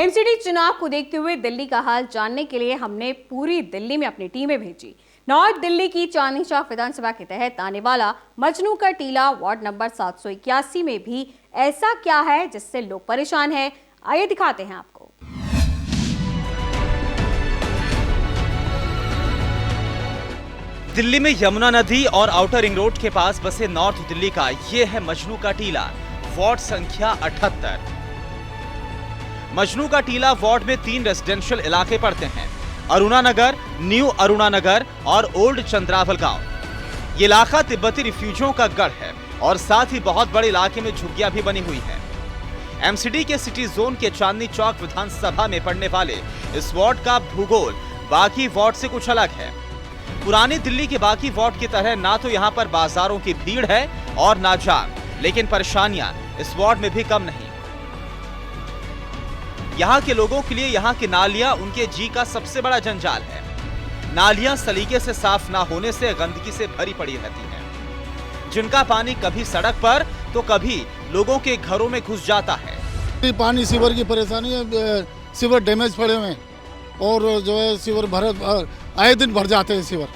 MCD चुनाव को देखते हुए दिल्ली का हाल जानने के लिए हमने पूरी दिल्ली में अपनी टीमें भेजी। नॉर्थ दिल्ली की चांदनी चौक विधानसभा के तहत आने वाला मजनू का टीला वार्ड नंबर 781 में भी ऐसा क्या है जिससे लोग परेशान हैं, आइए दिखाते हैं आपको। दिल्ली में यमुना नदी और आउटर रिंग रोड के पास बसे नॉर्थ दिल्ली का ये है मजनू का टीला, वार्ड संख्या 78। मजनू का टीला वार्ड में 3 रेजिडेंशियल इलाके पड़ते हैं, अरुणा नगर, न्यू अरुणा नगर और ओल्ड चंद्रावल गांव। ये इलाका तिब्बती रिफ्यूजियों का गढ़ है और साथ ही बहुत बड़े इलाके में झुग्गियां भी बनी हुई हैं। एमसीडी के सिटी जोन के चांदनी चौक विधानसभा में पड़ने वाले इस वार्ड का भूगोल बाकी वार्ड से कुछ अलग है। पुरानी दिल्ली के बाकी वार्ड की तरह ना तो यहाँ पर बाजारों की भीड़ है और ना जाम, लेकिन परेशानियां इस वार्ड में भी कम नहीं। यहाँ के लोगों के लिए यहाँ की नालियां उनके जी का सबसे बड़ा जंजाल है। नालियां सलीके से साफ ना होने से गंदगी से भरी पड़ी रहती हैं, जिनका पानी कभी सड़क पर तो कभी लोगों के घरों में घुस जाता है। पानी सीवर की परेशानी है, सीवर डैमेज पड़े हुए और जो है सीवर आए दिन भर जाते हैं सीवर,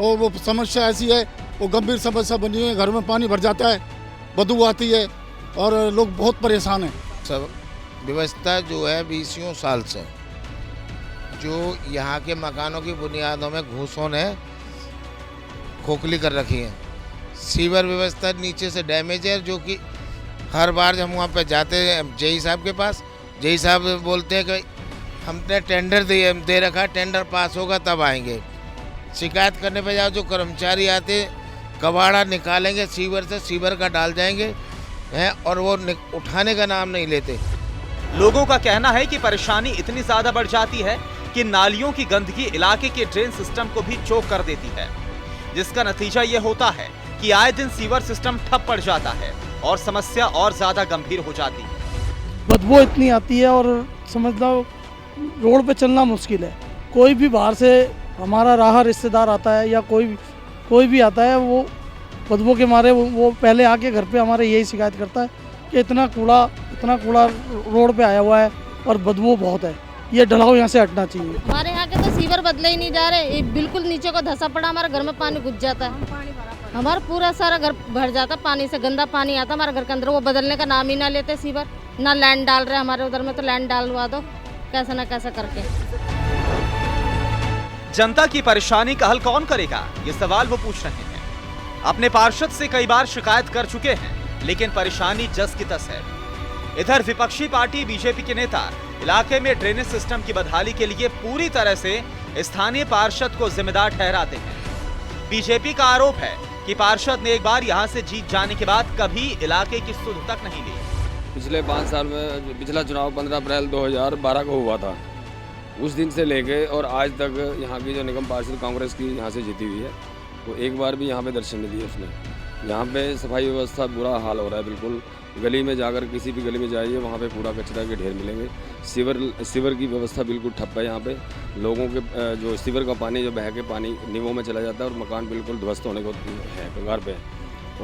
और वो समस्या ऐसी है, वो गंभीर समस्या बनी हुई है। घर में पानी भर जाता है, बदबू आती है और लोग बहुत परेशान हैं। सब व्यवस्था जो है 20 साल से जो यहाँ के मकानों की बुनियादों में घूसों ने खोखली कर रखी है। सीवर व्यवस्था नीचे से डैमेज है, जो कि हर बार जब हम वहाँ पे जाते हैं जेई साहब के पास, जेई साहब बोलते हैं कि हमने टेंडर दे रखा, टेंडर पास होगा तब आएंगे। शिकायत करने पे जाओ, जो कर्मचारी आते कबाड़ा निकालेंगे सीवर से, सीवर का डाल जाएंगे हैं और वो उठाने का नाम नहीं लेते। लोगों का कहना है कि परेशानी इतनी ज्यादा बढ़ जाती है कि नालियों की गंदगी इलाके के ड्रेन सिस्टम को भी चोक कर देती है, जिसका नतीजा ये होता है कि आए दिन सीवर सिस्टम ठप पड़ जाता है और समस्या और ज्यादा गंभीर हो जाती है। बदबू इतनी आती है और समझ लो रोड पे चलना मुश्किल है। कोई भी बाहर से हमारा राह रिश्तेदार आता है या कोई भी आता है, वो बदबू के मारे वो पहले आके घर पे हमारे यही शिकायत करता है कि इतना कूड़ा रोड पे आया हुआ है और बदबू बहुत है, ये ढलाव यहाँ से हटना चाहिए। हमारे यहाँ के तो सीवर बदले ही नहीं जा रहे, बिल्कुल नीचे को धंसा पड़ा, हमारे घर में पानी घुस जाता है, हमारा पूरा सारा घर भर जाता पानी से, गंदा पानी आता हमारे घर के अंदर। वो बदलने का नाम ही ना लेते सीवर, ना लैंड डाल रहे हमारे उधर में, तो लैंड डालवा दो कैसा ना कैसा करके। जनता की परेशानी का हल कौन करेगा, ये सवाल वो पूछ रहे हैं। अपने पार्षद से कई बार शिकायत कर चुके हैं, लेकिन परेशानी जस की तस है। इधर विपक्षी पार्टी बीजेपी के नेता इलाके में ड्रेनेज सिस्टम की बदहाली के लिए पूरी तरह से स्थानीय पार्षद को जिम्मेदार ठहराते हैं। बीजेपी का आरोप है कि पार्षद ने एक बार यहां से जीत जाने के बाद कभी इलाके की सुध तक नहीं ली। पिछले 5 साल में पिछला चुनाव 15 अप्रैल 2012 को हुआ था, उस दिन से लेके और आज तक यहाँ की जो निगम पार्षद कांग्रेस की यहाँ से जीती हुई है, वो एक बार भी यहाँ पे दर्शन नहीं दिए उसने। यहाँ पे सफाई व्यवस्था बुरा हाल हो रहा है, बिल्कुल गली में जाकर किसी भी गली में जाइए वहाँ पे कूड़ा कचरा के ढेर मिलेंगे। सीवर की व्यवस्था बिल्कुल ठप्प है। यहाँ पे लोगों के जो सीवर का पानी जो बह के पानी नींवों में चला जाता है और मकान बिल्कुल ध्वस्त होने को है कगार पे।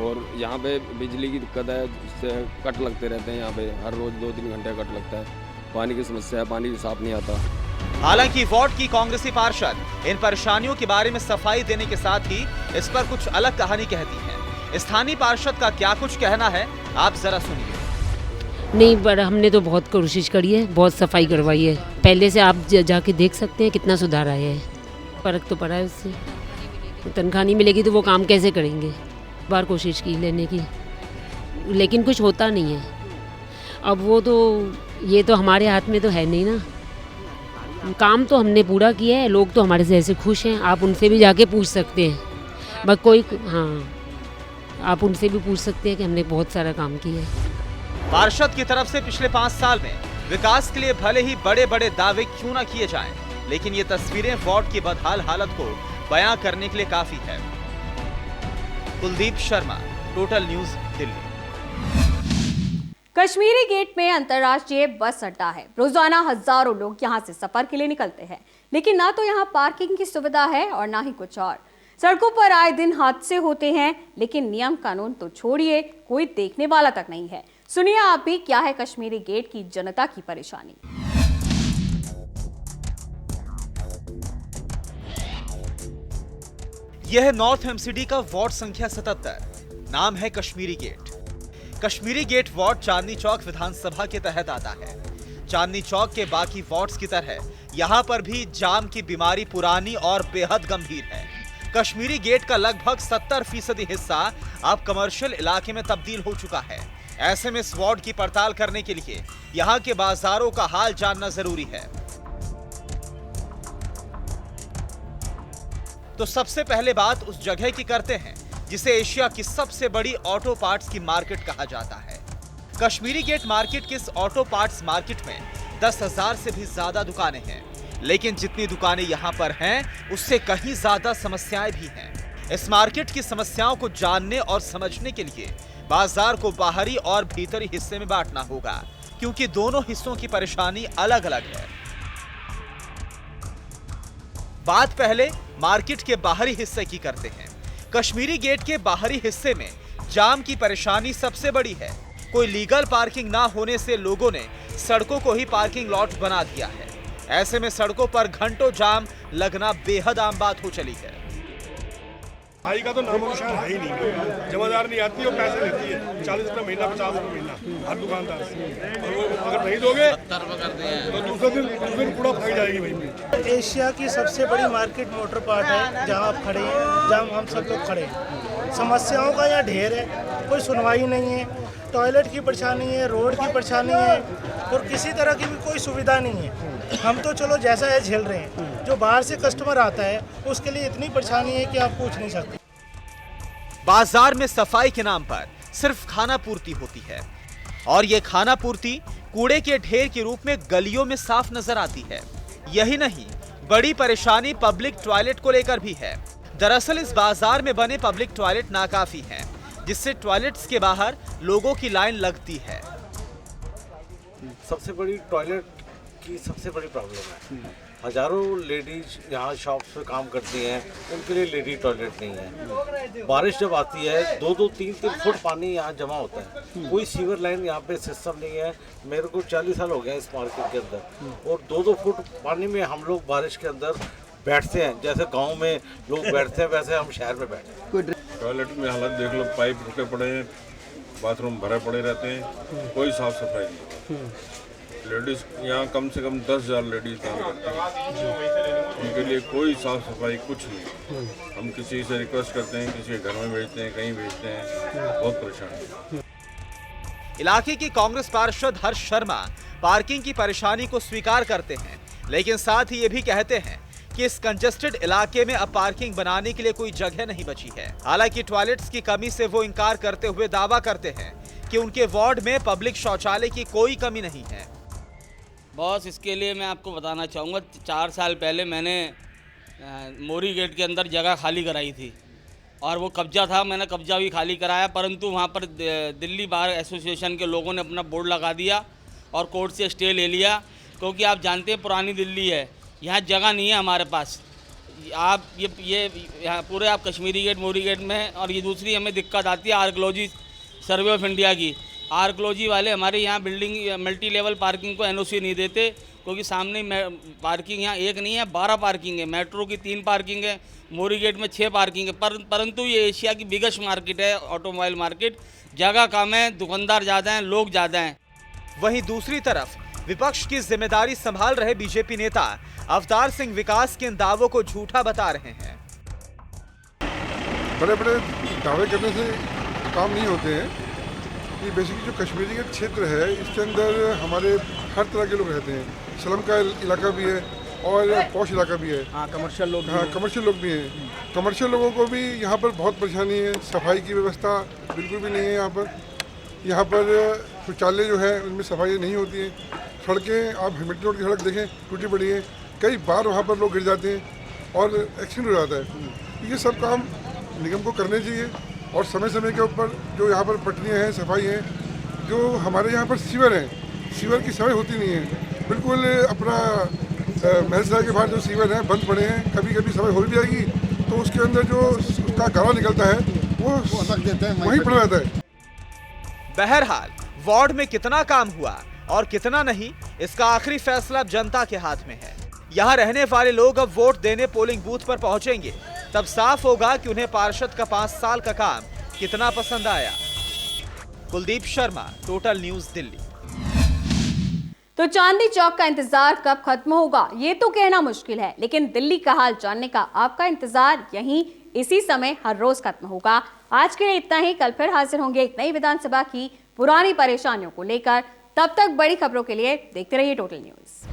और यहाँ पे बिजली की दिक्कत है, जिससे कट लगते रहते हैं। यहाँ पे हर रोज़ 2-3 घंटे कट लगता है। पानी की समस्या है, पानी साफ नहीं आता। हालांकि वार्ड की कांग्रेसी पार्षद इन परेशानियों के बारे में सफाई देने के साथ ही इस पर कुछ अलग कहानी कहती है। स्थानीय पार्षद का क्या कुछ कहना है, आप जरा सुनिए। नहीं, पर हमने तो बहुत कोशिश करी है, बहुत सफाई करवाई है। पहले से आप जाके देख सकते हैं कितना सुधार आया है, फर्क तो पड़ा है उससे। तनख्वाह नहीं मिलेगी तो वो काम कैसे करेंगे। बार कोशिश की लेने की, लेकिन कुछ होता नहीं है। अब वो तो ये तो हमारे हाथ में तो है नहीं ना। काम तो हमने पूरा किया है, लोग तो हमारे से ऐसे खुश हैं। आप उनसे भी जाके पूछ सकते हैं, बस कोई, हाँ, आप उनसे भी पूछ सकते हैं कि हमने बहुत सारा काम किया है। पार्षद की तरफ से पिछले 5 साल में विकास के लिए भले ही बड़े बड़े दावे क्यों न किए जाएं, लेकिन ये तस्वीरें वार्ड की बदहाल हालत को बयां करने के लिए काफी है। Kuldeep Sharma, Total News, Delhi. Kashmiri Gate में अंतर्राष्ट्रीय बस अड्डा है। रोजाना हजारों लोग यहां से सफर के लिए निकलते हैं, लेकिन ना तो यहां पार्किंग की सुविधा है और ना ही कुछ और। सड़कों पर आए दिन हादसे होते हैं, लेकिन नियम कानून तो छोड़िए, कोई देखने वाला तक नहीं है। सुनिए आप भी क्या है कश्मीरी गेट की जनता की परेशानी। यह है नॉर्थ एमसीडी का वार्ड संख्या 77, नाम है Kashmiri gate. Kashmiri gate ward Chandni Chowk विधानसभा के तहत आता है। चांदनी चौक के बाकी वार्ड्स की तरह यहाँ पर भी जाम की बीमारी पुरानी और बेहद गंभीर है। कश्मीरी गेट का लगभग 70% हिस्सा अब कमर्शियल इलाके में तब्दील हो चुका है। ऐसे में इस वार्ड की पड़ताल करने के लिए यहाँ के बाजारों का हाल जानना जरूरी है। तो सबसे पहले बात उस जगह की करते हैं जिसे एशिया की सबसे बड़ी ऑटो पार्ट्स की मार्केट कहा जाता है। कश्मीरी गेट मार्केट की इस ऑटो पार्ट्स मार्केट में 10,000 से भी ज्यादा दुकानें हैं, लेकिन जितनी दुकानें यहाँ पर हैं उससे कहीं ज्यादा समस्याएं भी हैं। इस मार्केट की समस्याओं को जानने और समझने के लिए बाजार को बाहरी और भीतरी हिस्से में बांटना होगा, क्योंकि दोनों हिस्सों की परेशानी अलग अलग है। बात पहले मार्केट के बाहरी हिस्से की करते हैं। कश्मीरी गेट के बाहरी हिस्से में जाम की परेशानी सबसे बड़ी है। कोई लीगल पार्किंग ना होने से लोगों ने सड़कों को ही पार्किंग लॉट बना दिया है। ऐसे में सड़कों पर घंटों जाम लगना बेहद आम बात हो चली है। भाई का तो नामो निशान है ही नहीं। जमादार नहीं आती और पैसे लेती है 40 रुपये महीना, 50 रुपये महीना हर दुकानदार से। और वो अगर नहीं दोगे तो दूसरे दिन कूड़ा भाग जाएगी भाई। एशिया की सबसे बड़ी मार्केट मोटर पार्ट है, जहाँ आप खड़े हैं, जहाँ हम सब लोग खड़े हैं। समस्याओं का यहाँ ढेर है, कोई सुनवाई नहीं है। टॉयलेट की परेशानी है, रोड की परेशानी है और किसी तरह की भी कोई सुविधा नहीं है। हम तो चलो जैसा है झेल रहे हैं, जो बाहर से कस्टमर आता है उसके लिए इतनी परेशानी है कि आप पूछ नहीं सकते। बाजार में सफाई के नाम पर सिर्फ खाना पूर्ति होती है और ये खाना पूर्ति कूड़े के ढेर के रूप में गलियों में साफ नजर आती है। यही नहीं, बड़ी परेशानी पब्लिक टॉयलेट को लेकर भी है। दरअसल इस बाजार में बने पब्लिक टॉयलेट नाकाफी हैं, जिससे टॉयलेट्स के बाहर लोगों की लाइन लगती है। सबसे बड़ी टॉयलेट की सबसे बड़ी प्रॉब्लम है। हजारों लेडीज यहाँ शॉप्स पे काम करती हैं, उनके लिए लेडी टॉयलेट नहीं है। बारिश जब आती है 2-2, 3-3 फुट पानी यहाँ जमा होता है। कोई सीवर लाइन यहाँ पे सिस्टम नहीं है। मेरे को 40 साल हो गए इस मार्केट के अंदर और 2-2 फुट पानी में हम लोग बारिश के अंदर बैठते हैं। जैसे गांव में लोग बैठते हैं वैसे हम शहर में बैठते हैं। टॉयलेट में हालत देख लो, पाइप रुके पड़े हैं, बाथरूम भरे पड़े रहते हैं, कोई साफ सफाई नहीं। लेडीज यहाँ कम से कम 10,000 लेडीज काम करती हैं, उनके लिए कोई साफ सफाई कुछ नहीं। हम किसी से रिक्वेस्ट करते हैं, किसी के घर में भेजते हैं, कहीं भेजते हैं, बहुत परेशान है। इलाके के कांग्रेस पार्षद हर्ष शर्मा पार्किंग की परेशानी को स्वीकार करते हैं, लेकिन साथ ही ये भी कहते हैं कि इस कंजेस्टेड इलाके में अब पार्किंग बनाने के लिए कोई जगह नहीं बची है। हालांकि टॉयलेट्स की कमी से वो इनकार करते हुए दावा करते हैं कि उनके वार्ड में पब्लिक शौचालय की कोई कमी नहीं है। बॉस, इसके लिए मैं आपको बताना चाहूँगा, 4 साल पहले मैंने मोरी गेट के अंदर जगह खाली कराई थी और वो कब्जा था, मैंने कब्जा भी खाली कराया, परंतु वहाँ पर दिल्ली बार एसोसिएशन के लोगों ने अपना बोर्ड लगा दिया और कोर्ट से स्टे ले लिया, क्योंकि आप जानते हैं पुरानी दिल्ली है, यहाँ जगह नहीं है हमारे पास। आप ये यहाँ पूरे आप कश्मीरी गेट, मोरी गेट में, और ये दूसरी हमें दिक्कत आती है आर्कियोलॉजी सर्वे ऑफ इंडिया की। आर्कियोलॉजी वाले हमारे यहाँ बिल्डिंग मल्टी लेवल पार्किंग को एनओसी नहीं देते, क्योंकि सामने पार्किंग यहाँ एक नहीं है, 12 पार्किंग है। मेट्रो की 3 पार्किंग है, मोरी गेट में 6 पार्किंग है। परंतु ये एशिया की बिगेस्ट मार्केट है, ऑटोमोबाइल मार्केट। जगह कम है, दुकानदार ज़्यादा हैं, लोग ज़्यादा हैं। वहीं दूसरी तरफ विपक्ष की जिम्मेदारी संभाल रहे बीजेपी नेता अवतार सिंह विकास के इन दावों को झूठा बता रहे हैं। बड़े बड़े दावे करने से काम नहीं होते हैं। ये बेसिकली जो कश्मीरी गेट क्षेत्र है, इसके अंदर हमारे हर तरह के लोग रहते हैं। स्लम का इलाका भी है और पॉश इलाका भी है। कमर्शियल लोग कमर्शियल लोग भी हैं। कमर्शियल लोगों को भी यहाँ पर बहुत परेशानी है। सफाई की व्यवस्था बिल्कुल भी नहीं है यहाँ पर शौचालय जो है उनमें सफाई नहीं होती है। सड़कें, आप हेमिल्टन रोड की सड़क देखें, टूटी पड़ी है, कई बार वहाँ पर लोग गिर जाते हैं और एक्सीडेंट हो जाता है। ये सब काम निगम को करने चाहिए और समय समय के ऊपर जो यहाँ पर पटरियाँ हैं, सफाई है, जो हमारे यहाँ पर सीवर हैं, सीवर की सफाई होती नहीं है। बिल्कुल अपना महल के बाहर जो सीवर हैं बंद पड़े हैं, कभी कभी सफाई हो भी जाएगी तो उसके अंदर जो उसका गाला निकलता है वो वहीं पड़ जाता है। बहरहाल वार्ड में कितना काम हुआ और कितना नहीं, इसका आखिरी फैसला अब जनता के हाथ में है। यहाँ रहने वाले लोग अब वोट देने पोलिंग बूथ पर पहुंचेंगे, तब साफ होगा कि उन्हें पार्षद का 5 साल का काम कितना पसंद आया। Kuldeep Sharma, Total News, Delhi. तो चांदनी चौक का इंतजार कब खत्म होगा ये तो कहना मुश्किल है, लेकिन दिल्ली का हाल जानने का आपका इंतजार यहीं इसी समय हर रोज खत्म होगा। आज के लिए इतना ही। कल फिर हाजिर होंगे एक नई विधानसभा की पुरानी परेशानियों को लेकर। तब तक बड़ी खबरों के लिए देखते रहिए टोटल न्यूज।